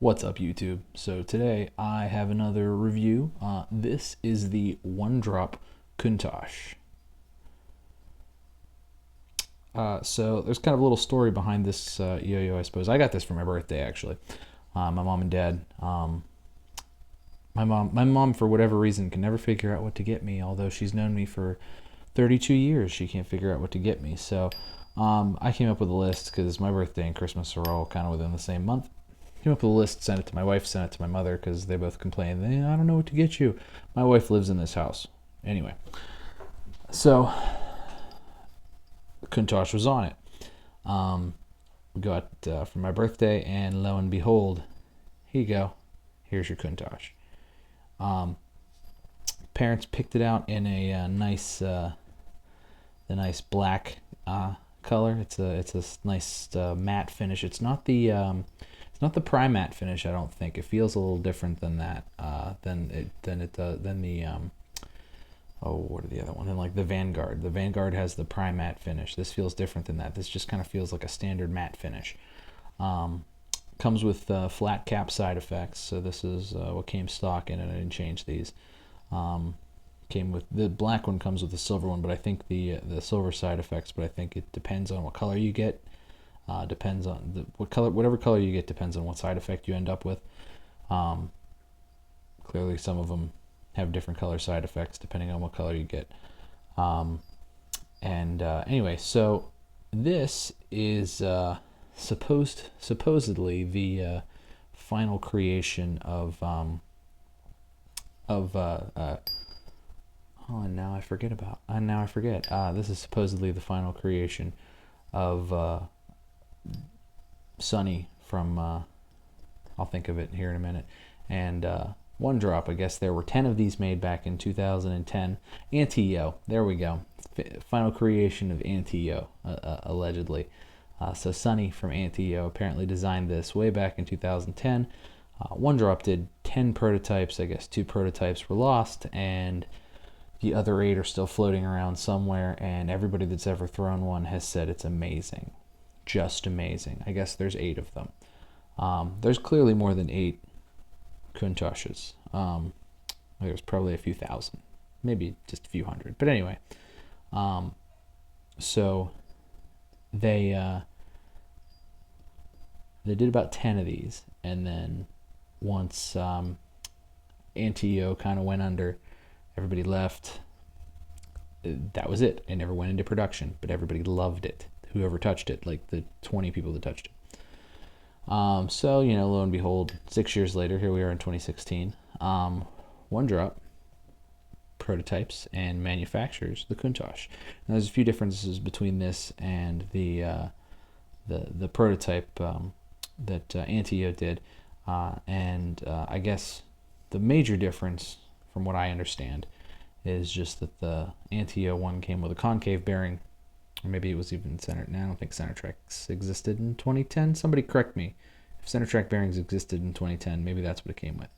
What's up, YouTube? So today I have another review. This is the One Drop Kuntosh. So there's kind of a little story behind this yo-yo, I suppose. I got this for my birthday, actually. My mom and dad. My mom, for whatever reason, can never figure out what to get me. Although she's known me for 32 years, she can't figure out what to get me. So I came up with a list because my birthday and Christmas are all kind of within the same month. Came up with a list, sent it to my wife, sent it to my mother because they both complained. I don't know what to get you. My wife lives in this house. Anyway, so Kuntosh was on it. We got for my birthday, and lo and behold, here you go. Here's your Kuntosh. Parents picked it out in a the nice black color. It's a nice matte finish. It's not the prime matte finish. I don't think it feels a little different than that. Than the what are the other one? Than like the Vanguard. The Vanguard has the prime matte finish. This feels different than that. This just kind of feels like a standard matte finish. Comes with flat cap side effects. So this is what came stock in it. I didn't change these. Came with the black one, comes with the silver one, but I think the silver side effects. But I think it depends on what color you get. Depends on whatever color you get depends on what side effect you end up with. Clearly, some of them have different color side effects depending on what color you get. Anyway, so this is supposedly the final creation of now I forget. This is supposedly the final creation of Sunny from I'll think of it here in a minute. And One Drop, I guess there were 10 of these made back in 2010. Anti-Yo, there we go. Final creation of Anti-Yo, allegedly. So Sunny from Anti-Yo apparently designed this way back in 2010. One Drop did 10 prototypes. I guess 2 prototypes were lost, and the other 8 are still floating around somewhere, and everybody that's ever thrown one has said it's amazing. Just amazing. I guess there's 8 of them. There's clearly more than 8 Kuntoshes. There's probably a few thousand, maybe just a few hundred. But anyway, so they did about 10 of these, and then once Anti-Yo kind of went under, everybody left. That was it. It never went into production, but everybody loved it. Whoever touched it, like the 20 people that touched it. So, lo and behold, 6 years later, here we are in 2016. One Drop prototypes and manufactures the Kuntosh. Now, there's a few differences between this and the prototype that Anti-Yo did, I guess the major difference, from what I understand, is just that the Anti-Yo one came with a concave bearing. Or maybe it was even center. No, I don't think center tracks existed in 2010. Somebody correct me. If center track bearings existed in 2010, maybe that's what it came with.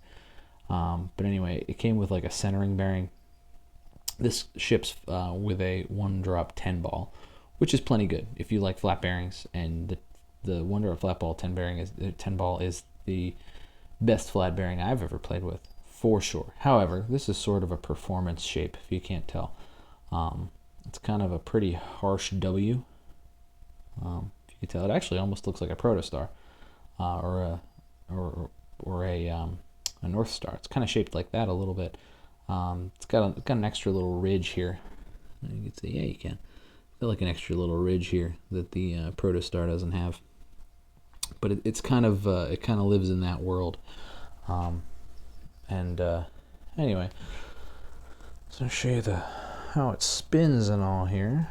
But anyway, it came with like a centering bearing. This ships with a One Drop 10 ball, which is plenty good if you like flat bearings. And the One Drop flat ball 10 ball is the best flat bearing I've ever played with, for sure. However, this is sort of a performance shape, if you can't tell. It's kind of a pretty harsh W. If you can tell, it actually almost looks like a protostar, or a North Star. It's kind of shaped like that a little bit. It's got an extra little ridge here. You can see, yeah, you can. It's got like an extra little ridge here that the protostar doesn't have. But it kind of lives in that world. Anyway, so I'll show you how it spins and all here.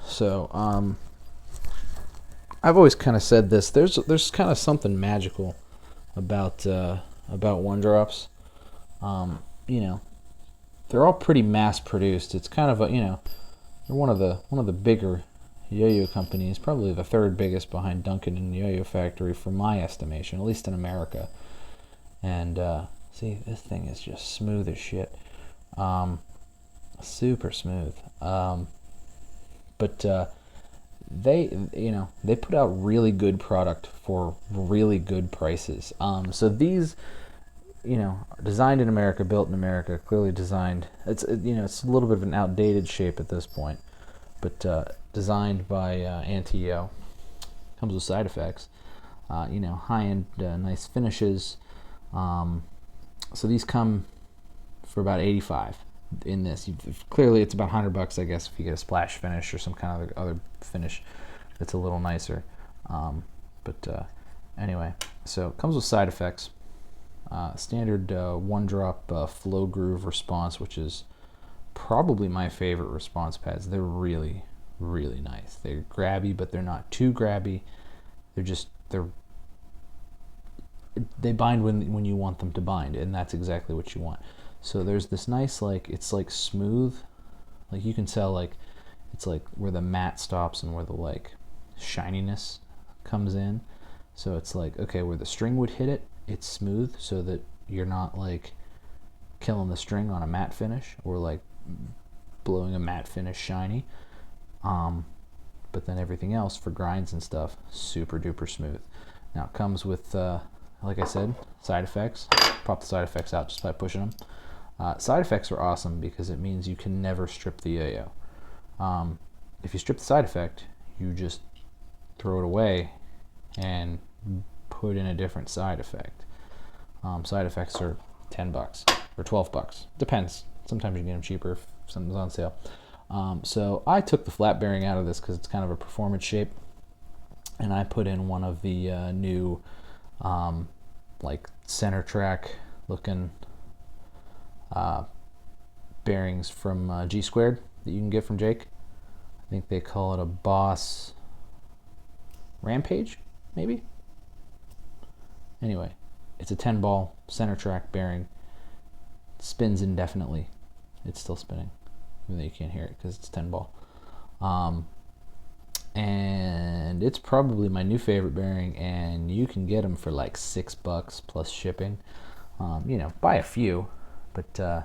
So I've always kind of said this. There's kind of something magical about One Drops. They're all pretty mass produced. It's kind of they're one of the bigger yo-yo companies, probably the third biggest behind Duncan and Yo-Yo Factory, for my estimation, at least in America. And see, this thing is just smooth as shit. Super smooth. But they put out really good product for really good prices. So these, designed in America, built in America, clearly designed. It's it's a little bit of an outdated shape at this point, but designed by Antio. Comes with side effects. High-end, nice finishes. So these come for about $85 in this. Clearly, it's about $100, I guess, if you get a splash finish or some kind of other finish that's a little nicer. Anyway, so it comes with side effects. Standard one-drop flow groove response, which is probably my favorite response pads. They're really, really nice. They're grabby, but they're not too grabby. They bind when you want them to bind, and that's exactly what you want. So there's this nice, it's like smooth, like you can tell, it's like where the matte stops and where the shininess comes in. So it's like, okay, where the string would hit it, it's smooth, so that you're not killing the string on a matte finish or blowing a matte finish shiny. But then everything else for grinds and stuff, super duper smooth. Now it comes with, like I said, side effects. Pop the side effects out just by pushing them. Side effects are awesome because it means you can never strip the yo-yo. If you strip the side effect, you just throw it away and put in a different side effect. Side effects are $10 or $12. Depends. Sometimes you can get them cheaper if something's on sale. So I took the flat bearing out of this because it's kind of a performance shape, and I put in one of the new center track looking bearings from G Squared that you can get from Jake. I think they call it a Boss Rampage, maybe? Anyway, it's a 10-ball center track bearing. It spins indefinitely. It's still spinning, even though you can't hear it because it's 10-ball. And it's probably my new favorite bearing, and you can get them for $6 plus shipping. Buy a few, but the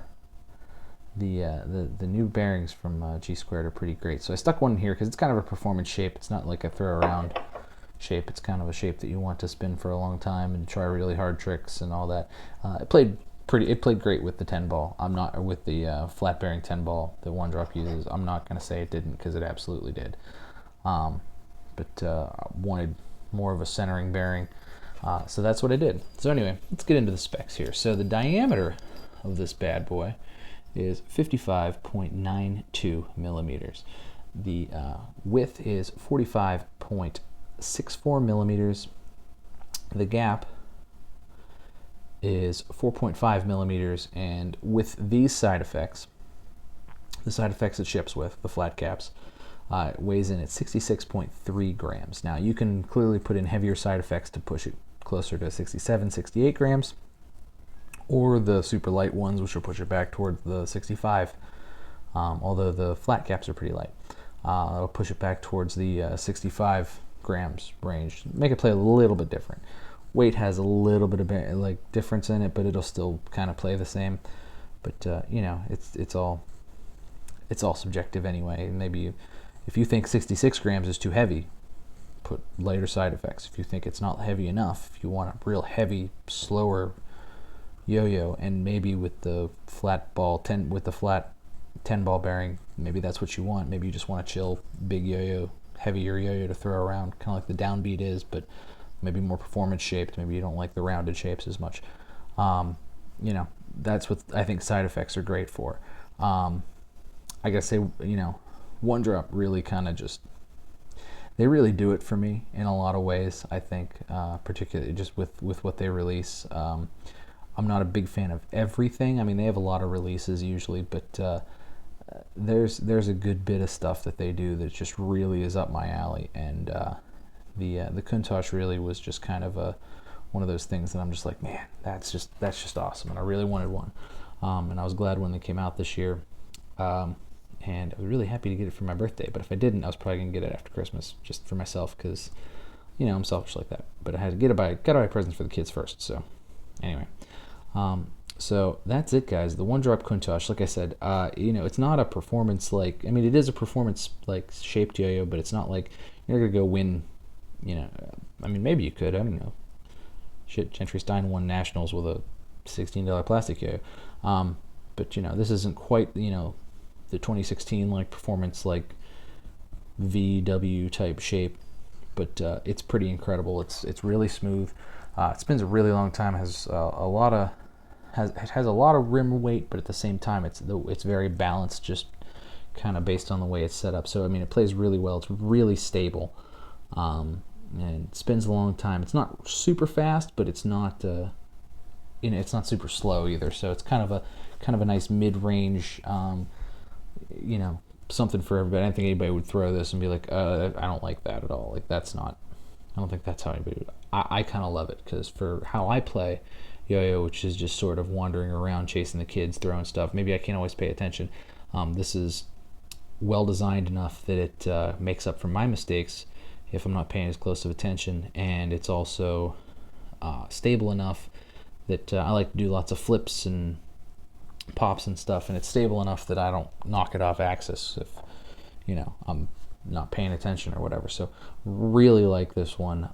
new bearings from G Squared are pretty great. So I stuck one in here because it's kind of a performance shape. It's not like a throw around shape. It's kind of a shape that you want to spin for a long time and try really hard tricks and all that. It played great with the 10-ball. I'm not with the flat bearing 10-ball that One Drop uses. I'm not going to say it didn't, because it absolutely did. But I wanted more of a centering bearing, so that's what I did. So anyway, let's get into the specs here. So the diameter of this bad boy is 55.92 millimeters. The width is 45.64 millimeters. The gap is 4.5 millimeters, and with these side effects, the side effects it ships with, the flat caps, it weighs in at 66.3 grams. Now you can clearly put in heavier side effects to push it closer to 67, 68 grams, or the super light ones, which will push it back towards the 65, although the flat caps are pretty light. It'll push it back towards the 65 grams range, make it play a little bit different. Weight has a little bit of difference in it, but it'll still kind of play the same. But it's all subjective anyway. Maybe if you think 66 grams is too heavy, put lighter side effects. If you think it's not heavy enough, if you want a real heavy, slower yo-yo, and maybe with the flat 10-ball bearing, maybe that's what you want. Maybe you just want a chill, big yo-yo, heavier yo-yo to throw around, kind of like the downbeat is, but maybe more performance shaped. Maybe you don't like the rounded shapes as much. That's what I think side effects are great for. I gotta say, One Drop really kind of they really do it for me in a lot of ways, I think, particularly just with what they release. I'm not a big fan of everything. I mean, they have a lot of releases usually, but there's a good bit of stuff that they do that just really is up my alley. And the Kuntosh really was just kind of one of those things that I'm just like, man, that's just awesome, and I really wanted one. And I was glad when they came out this year. And I was really happy to get it for my birthday, but if I didn't, I was probably gonna get it after Christmas, just for myself, because I'm selfish like that. But I had to gotta buy presents for the kids first. So anyway, so that's it, guys. The One Drop Kuntosh, like I said, it's not a performance it is a performance shaped yo-yo, but it's not like you're not gonna go win. You know, I mean, maybe you could. I don't know. Shit, Gentry Stein won nationals with a $16 plastic yo-yo. But you know, this isn't quite, you know, the 2016 like performance like VW type shape, but it's pretty incredible. It's really smooth. It spins a really long time. Has a lot of it has a lot of rim weight, but at the same time it's very balanced, just kind of based on the way it's set up. So I mean, it plays really well. It's really stable, and spins a long time. It's not super fast, but it's not you know, it's not super slow either. So it's kind of a nice mid-range, you know, something for everybody. I don't think anybody would throw this and be like, I don't like that at all. Like, that's not, I don't think that's how anybody would. I kind of love it, because for how I play yo-yo, which is just sort of wandering around chasing the kids, throwing stuff, maybe I can't always pay attention. This is well designed enough that it makes up for my mistakes if I'm not paying as close of attention, and it's also stable enough that I like to do lots of flips and pops and stuff, and it's stable enough that I don't knock it off axis if, you know, I'm not paying attention or whatever. So really like this one.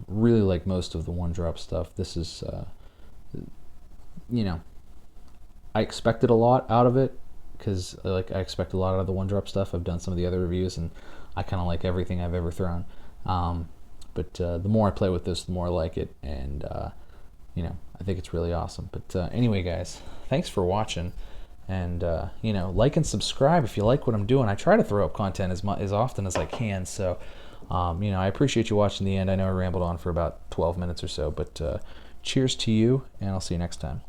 Really like most of the one drop stuff. This is you know, I expected a lot out of it, because like I expect a lot out of the one drop stuff. I've done some of the other reviews and I kind of like everything I've ever thrown, but the more I play with this, the more I like it, and you know, I think it's really awesome. But anyway, guys, thanks for watching, and you know, like and subscribe if you like what I'm doing. I try to throw up content as often as I can, so you know, I appreciate you watching the end. I know I rambled on for about 12 minutes or so, but cheers to you, and I'll see you next time.